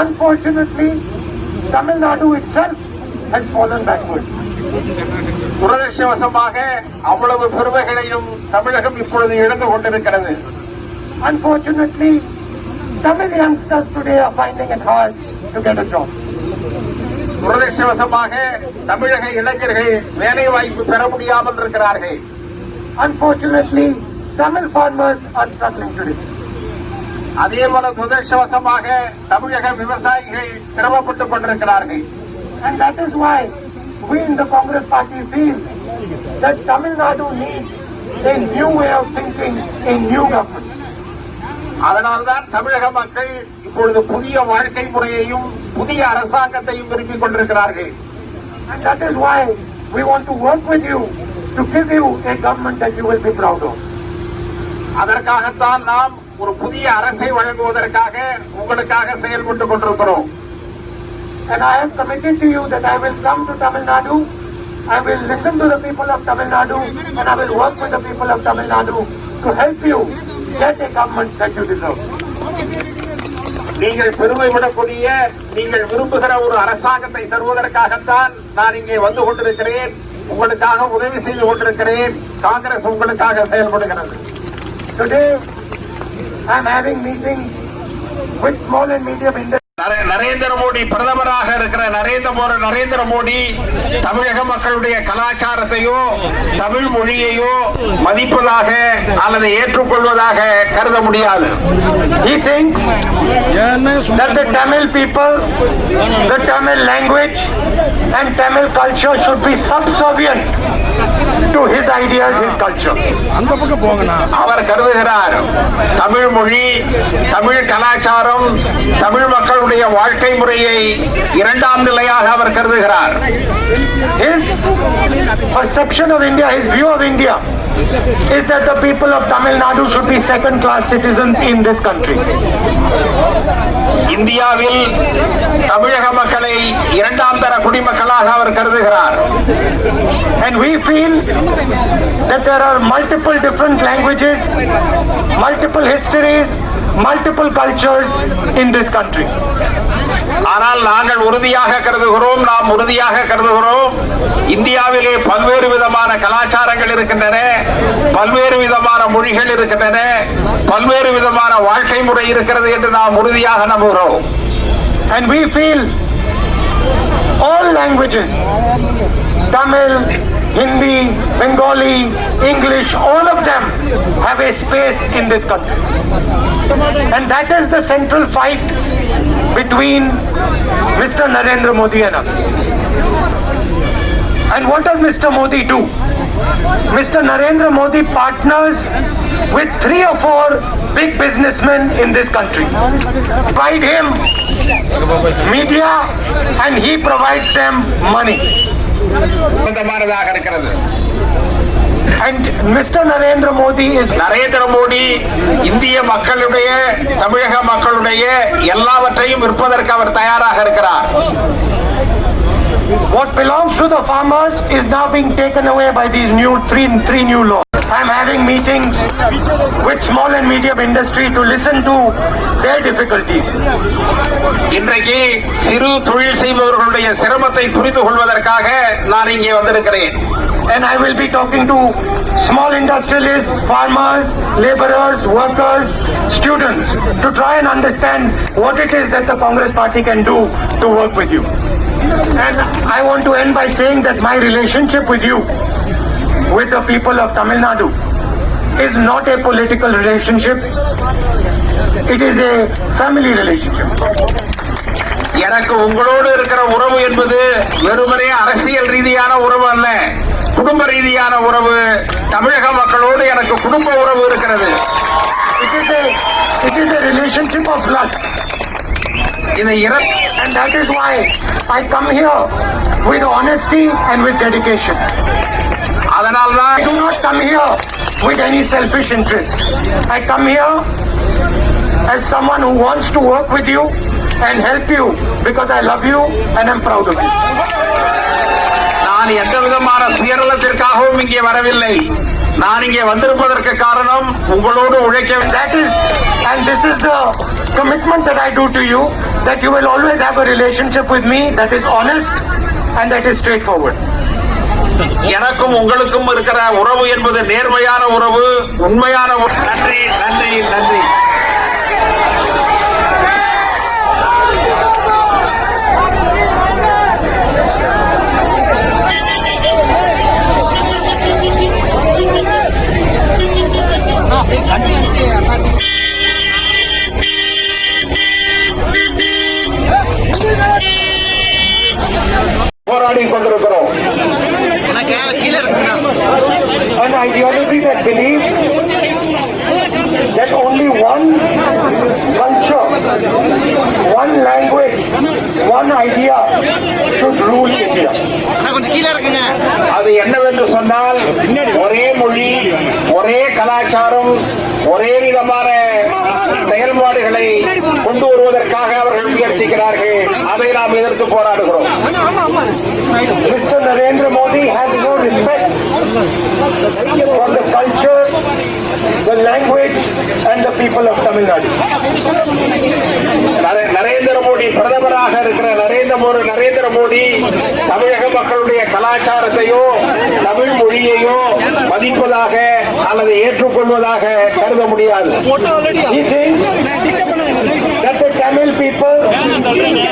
Unfortunately, Tamil Nadu itself has fallen backward. துரதிருஷ்டவசமாக அவ்வளவு பெருமைகளையும் தமிழகம் இப்பொழுது இழந்து கொண்டிருக்கிறது. Unfortunately, Tamil youngsters today are finding it hard to get a job. துரதிருஷ்டவசமாக தமிழக இளைஞர்கள் வேலை வாய்ப்பு பெற முடியாமல் இருக்கிறார்கள். Unfortunately, Tamil farmers are struggling today. அதேபோல துரதிருஷ்டவசமாக தமிழக விவசாயிகள் சிரமப்பட்டுக் கொண்டிருக்கிறார்கள். And that is why we in the Congress party feel that Tamil Nadu needs a new way of thinking, a new government. அதனால்தான் தமிழக மக்கள் இப்பொழுது புதிய வாழ்க்கை முறையையும் புதிய அரசாங்கத்தையும் விரும்பிக் கொண்டிருக்கிறார்கள். And that is why we want to work with you to give you a government that you will be proud of. அதற்காகத்தான் நாம் ஒரு புதிய அரசை வழங்குவதற்காக உங்களுக்காக செயல்பட்டுக் கொண்டிருக்கிறோம். And I am committed to you that I will come to Tamil Nadu, I will listen to the people of Tamil Nadu, and I will work with the people of Tamil Nadu to help you get a government that you deserve. நீங்கள் பெருமைப்படக்கூடிய நீங்கள் விரும்புகிற ஒரு அரசாங்கத்தை தருவதற்காகத்தான் நான் இங்கே வந்து கொண்டிருக்கிறேன். உங்களுக்காக உதவி செய்து கொண்டிருக்கிறேன். காங்கிரஸ் உங்களுக்காக செயல்படுகிறது. Today I am having meetings with small and medium industry. Narendra Modi பிரதமராக இருக்கிற நரேந்திர மோடி தமிழக மக்களுடைய கலாச்சாரத்தையோ தமிழ் மொழியையோ மதிப்பதாக அல்லது ஏற்றுக்கொள்வதாக கருத முடியாது. He thinks that the Tamil people, the Tamil language and Tamil culture should be subservient to his ideas, his culture. அவர் கருதுகிறார் தமிழ் மொழி, தமிழ் கலாச்சாரம், தமிழ் மக்களுடைய வாழ்க்கை முறையை இரண்டாம் நிலையாக அவர் கருதுகிறார். His perception of India, his view of India is that the people of Tamil Nadu should be second class citizens in this country. இந்தியாவில் தமிழக மக்களை இரண்டாம் தர குடிமக்களாக அவர் கருதுகிறார். And we feel that there are multiple different languages, multiple histories, multiple cultures in this country. ஆனால் நாங்கள் நாம் உறுதியாக கருதுகிறோம் இந்தியாவிலே பல்வேறு விதமான கலாச்சாரங்கள் இருக்கின்றன, பல்வேறு விதமான மொழிகள் இருக்கின்றன, பல்வேறு விதமான வாழ்க்கை முறை இருக்கிறது என்று நாம் உறுதியாக நம்புகிறோம். And we feel all languages, Tamil, Hindi, Bengali, English, all of them have a space in this country. And that is the central fight between Mr. Narendra Modi and us. And what does Mr. Modi do? Mr. Narendra Modi partners with 3 or 4 big businessmen in this country. Provide him media and he provides them money. And Mr. Narendra Modi இந்திய மக்களுடைய தமிழக மக்களுடைய எல்லாவற்றையும் விற்பதற்கு அவர் தயாராக இருக்கிறார். What belongs to the farmers is now being taken away by these three new laws. I am having meetings with small and medium industry to listen to their difficulties. இன்றைக்கு சிறு தொழில் செய்பவர்களுடைய சிரமத்தை புரிந்து கொள்வதற்காக நான் இங்கே வந்திருக்கிறேன். And I will be talking to small industrialists, farmers, laborers, workers, students to try and understand what it is that the Congress party can do to work with you. And I want to end by saying that my relationship with you, with the people of Tamil Nadu, is not a political relationship. It is a family relationship. எனக்கு உங்களோடு இருக்கிற உறவு என்பது வெறுமனே அரசியல் ரீதியான உறவு அல்ல, குடும்ப ரீதியான உறவு. தமிழக மக்களோடு எனக்கு குடும்ப உறவு இருக்கிறது. It is a relationship of blood. And that is why I come here with honesty and with dedication. அதனால்தான் I do not come here with any selfish interest. I come here as someone who wants to work with you and help you because I love you and I'm proud of you. நான் எந்த விதமான சுயநலத்திற்காகவும் இங்கே வரவில்லை. நான் இங்கே வந்திருப்பதற்கு காரணம் உங்களோடு உழைக்க. That is, and this is the commitment that I do to you, that you will always have a relationship with me that is honest and that is straightforward. எனக்கும் உங்களுக்கும் இருக்கிற உறவு என்பது நேர்மையான உறவு, உண்மையான உறவு. நன்றி நன்றி நன்றி. போராடி கொண்டிருக்கிறோம். An ideology that believes that only one culture, one language, one idea should rule India. அது என்னவென்று சொன்னால் ஒரே மொழி, ஒரே கலாச்சாரம், ஒரே விதமான செயல்பாடுகளை கொண்டு வருவதற்காக அவர்கள் முயற்சிக்கிறார்கள். அதை நாம் எதிர்த்து போராடுகிறோம். Mr. Narendra Modi has no respect for the culture, the language and the people of Tamil Nadu. Narendra Modi பிரதமராக இருக்கிற நரேந்திர மோடி தமிழக மக்களுடைய கலாச்சாரத்தையோ தமிழ் மொழியையோ மதிப்பதாக அல்லது ஏற்றுக்கொள்வதாக கருத முடியாது. He thinks that the Tamil people,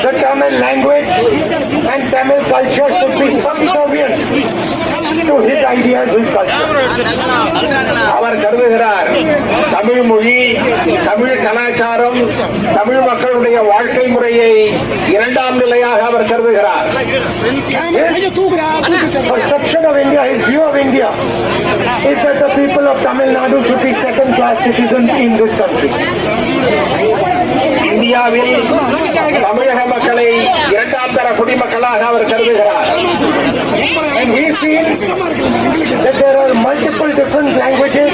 the Tamil language and Tamil culture should be subservient to his ideas, his culture. அவர் கருதுகிறார் தமிழ் மொழி, தமிழ் கலாச்சாரம், தமிழ் மக்களுடைய வாழ்க்கை முறையை இரண்டாம் நிலையாக அவர் கருதுகிறார். Perception of India, his view of India is that the people of Tamil Nadu should be second-class citizens in this country. இந்தியாவில் தமிழக மக்களை இரண்டாம் தர குடிமக்களாக அவர் கருதுகிறார். And we feel that there are multiple different languages,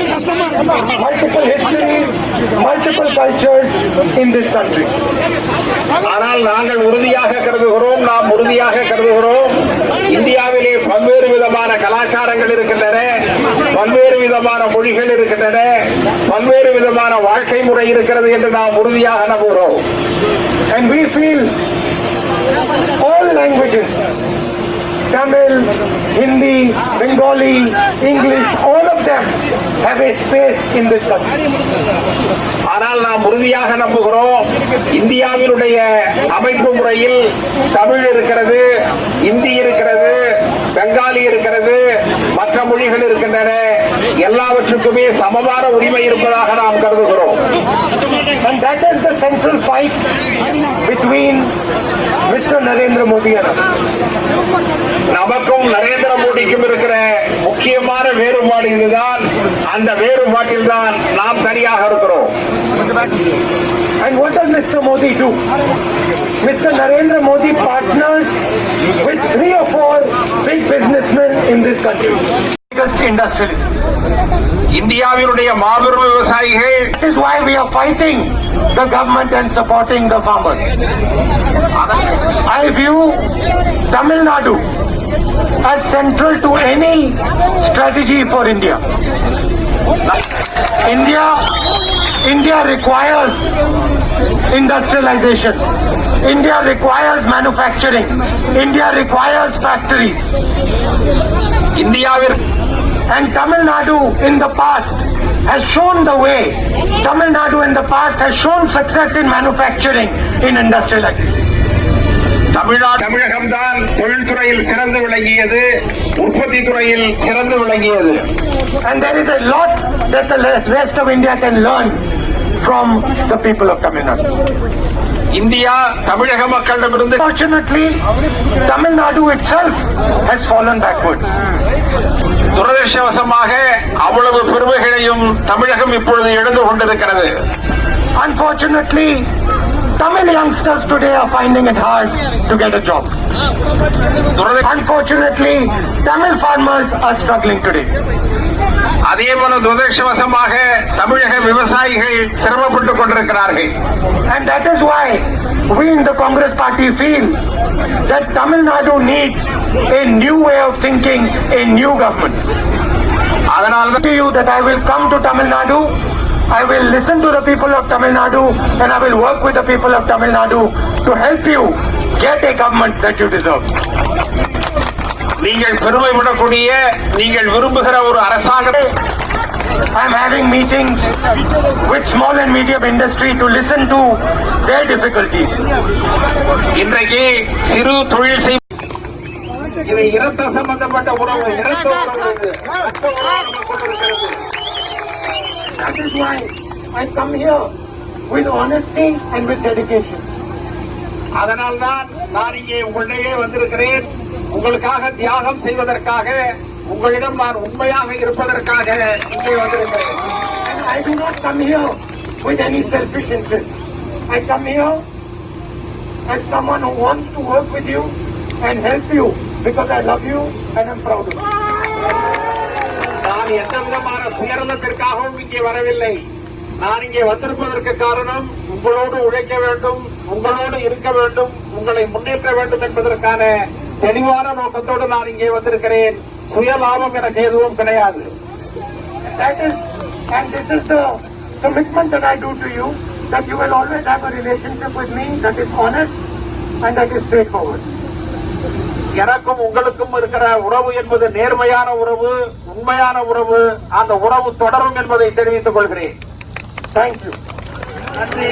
multiple histories, multiple cultures in this country. ஆனால் நாங்கள் உறுதியாக கருதுகிறோம், நாம் உறுதியாக கருதுகிறோம், இந்தியாவிலே பல்வேறு விதமான கலாச்சாரங்கள் இருக்கின்றன, பல்வேறு விதமான மொழிகள் இருக்கின்றன, பல்வேறு விதமான வாழ்க்கை முறை இருக்கிறது என்று நாம் உறுதியாக நம்புகிறோம். And we feel all languages, Tamil, Hindi, Bengali, English, all of them have a space in this country. ஆனால் நாம் உறுதியாக நம்புகிறோம், இந்தியாவினுடைய அமைப்பு முறையில் தமிழ் இருக்கிறது, இந்தி இருக்கிறது, பெங்காலி இருக்கிறது, மற்ற மொழிகள் இருக்கின்றன, எல்லாவற்றுக்குமே சமமான உரிமை இருப்பதாக நாம் கருதுகிறோம். And that is the central fight between Mr. Narendra Modi and us. நமக்கும் நரேந்திர மோடிக்கும் இருக்கிற முக்கியமான வேறுபாடு இதுதான். அந்த வேறுபாட்டில் தான் நாம் சரியாக இருக்கிறோம். And what does Mr. Modi do? Mr. Narendra Modi partners with 3 or 4 big businessmen in this country. Biggest industrialists. இந்தியாவினுடைய மாபெரும் விவசாயிகள். That is why we are fighting the government and supporting the farmers. I view Tamil Nadu as central to any strategy for India. India requires industrialization. India requires manufacturing. India requires factories. And Tamil Nadu in the past has shown the way. Tamil Nadu in the past has shown success in manufacturing, in industrialization. தமிழகம்தான் தொழில்துறையில் சிறந்து விளங்கியது, உற்பத்தி துறையில் சிறந்து விளங்கியது. And there is a lot that the rest of India can learn from the people of Tamil Nadu. India தமிழக மக்களிடமிருந்து. Fortunately, Tamil Nadu itself has fallen backwards. துரதிர்ஷ்டவசமாக அவ்வளவு பெருமைகளையும் தமிழகம் இப்பொழுது இழந்து கொண்டிருக்கிறது. Unfortunately, Tamil youngsters today are finding it hard to get a job. Unfortunately, Tamil farmers are struggling today. அதேபோல துரதிர்ஷ்டவசமாக தமிழக விவசாயிகள் சிரமப்பட்டுக் கொண்டிருக்கிறார்கள். And that is why we in the Congress party feel that Tamil Nadu needs a new way of thinking, a new government. அதனால்தான் To you that I will come to Tamil Nadu, I will listen to the people of Tamil Nadu and I will work with the people of Tamil Nadu to help you get a government that you deserve. நீங்கள் பெருமைப்படக்கூடிய நீங்கள் விரும்புகிற ஒரு அரசாங்கத்தை I am having meetings with small and medium industry to listen to their difficulties. இன்றைக்கு சிறு தொழில் செய் இது இரத்த சம்பந்தப்பட்ட உறவு இரத்த உறவு இது. ரத்த உறவு நமக்குள் இருக்கிறது. That is why I come here with honesty and with dedication. அதனால்தான் நான் இங்கே உங்களிடையே வந்திருக்கிறேன். உங்களுக்காக தியாகம் செய்வதற்காக, உங்களிடம் நான் உண்மையாக இருப்பதற்காக இங்கே வந்திருக்கிறேன். And I do not come here with any selfish interest. I come here as someone who wants to work with you and help you because I love you and I'm proud of you. நான் எந்த விதமான சுயநலத்திற்காகவும் இங்கே வரவில்லை. நான் இங்கே வந்திருப்பதற்கு காரணம் உங்களோடு உழைக்க வேண்டும், உங்களோடு இருக்க வேண்டும், உங்களை முன்னேற்ற வேண்டும் என்பதற்கான தெளிவான நோக்கத்தோடு நான் இங்கே வந்திருக்கிறேன். சுய லாபம் எனக்கு எதுவும் கிடையாது. And this is the commitment that I do to you, that you will always have a relationship with me that is honest and that is straightforward. எனக்கும் உங்களுக்கும் இருக்கிற உறவு என்பது நேர்மையான உறவு, உண்மையான உறவு. அந்த உறவு தொடரும் என்பதை தெரிவித்துக் கொள்கிறேன். Thank you. நன்றி.